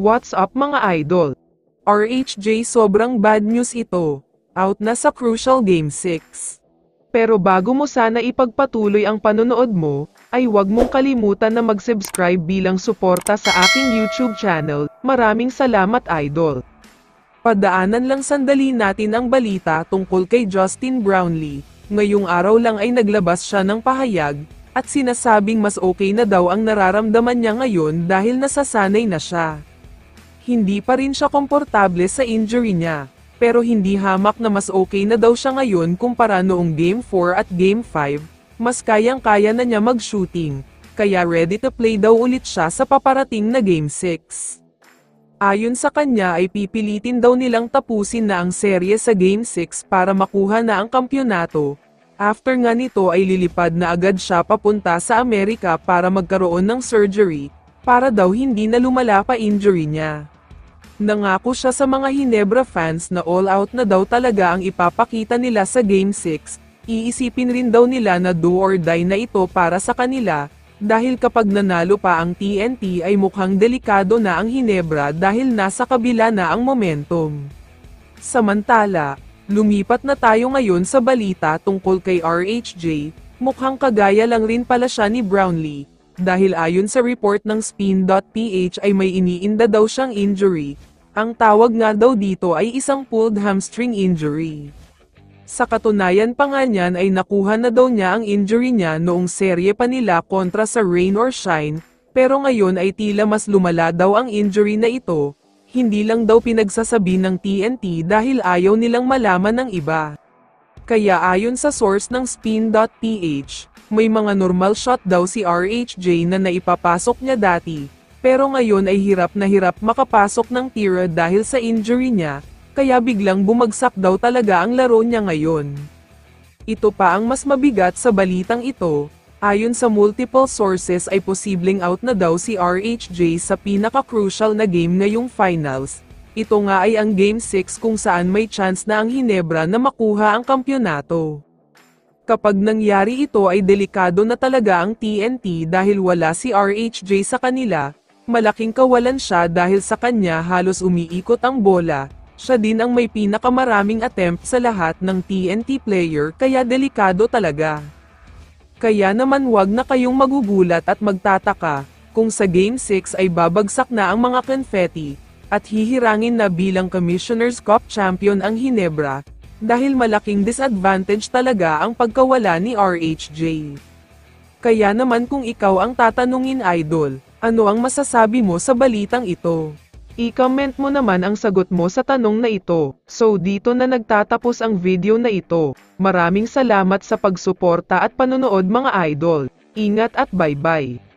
What's up mga idol? RHJ, sobrang bad news ito. Out na sa Crucial Game 6. Pero bago mo sana ipagpatuloy ang panonood mo, ay huwag mong kalimutan na mag-subscribe bilang suporta sa aking YouTube channel. Maraming salamat idol. Padaanan lang sandali natin ang balita tungkol kay Justin Brownlee. Ngayong araw lang ay naglabas siya ng pahayag, at sinasabing mas okay na daw ang nararamdaman niya ngayon dahil nasasanay na siya. Hindi pa rin siya komportable sa injury niya, pero hindi hamak na mas okay na daw siya ngayon kumpara noong Game 4 at Game 5, mas kayang-kaya na niya mag-shooting, kaya ready to play daw ulit siya sa paparating na Game 6. Ayon sa kanya ay pipilitin daw nilang tapusin na ang serye sa Game 6 para makuha na ang kampyonato. After nga nito ay lilipad na agad siya papunta sa Amerika para magkaroon ng surgery, para daw hindi na lumala pa injury niya. Nangako siya sa mga Ginebra fans na all out na daw talaga ang ipapakita nila sa Game 6, iisipin rin daw nila na do or die na ito para sa kanila, dahil kapag nanalo pa ang TNT ay mukhang delikado na ang Ginebra dahil nasa kabila na ang momentum. Samantala, lumipat na tayo ngayon sa balita tungkol kay RHJ, mukhang kagaya lang rin pala siya ni Brownlee. Dahil ayon sa report ng Spin.ph ay may iniinda daw siyang injury. Ang tawag nga daw dito ay isang pulled hamstring injury. Sa katunayan pa nga niyan ay nakuha na daw niya ang injury niya noong serye pa nila kontra sa Rain or Shine, pero ngayon ay tila mas lumala daw ang injury na ito. Hindi lang daw pinagsasabi ng TNT dahil ayaw nilang malaman ng iba. Kaya ayon sa source ng Spin.ph, may mga normal shot daw si RHJ na naipapasok niya dati, pero ngayon ay hirap na hirap makapasok ng tira dahil sa injury niya, kaya biglang bumagsak daw talaga ang laro niya ngayon. Ito pa ang mas mabigat sa balitang ito, ayon sa multiple sources ay posibleng out na daw si RHJ sa pinaka-crucial na game ngayong finals. Ito nga ay ang Game 6 kung saan may chance na ang Ginebra na makuha ang kampyonato. Kapag nangyari ito ay delikado na talaga ang TNT dahil wala si RHJ sa kanila, malaking kawalan siya dahil sa kanya halos umiikot ang bola, siya din ang may pinakamaraming attempt sa lahat ng TNT player kaya delikado talaga. Kaya naman wag na kayong magugulat at magtataka, kung sa Game 6 ay babagsak na ang mga confetti, at hihirangin na bilang Commissioner's Cup champion ang Ginebra, dahil malaking disadvantage talaga ang pagkawala ni RHJ. Kaya naman kung ikaw ang tatanungin idol, ano ang masasabi mo sa balitang ito? I-comment mo naman ang sagot mo sa tanong na ito. So dito na nagtatapos ang video na ito. Maraming salamat sa pagsuporta at panonood mga idol. Ingat at bye-bye.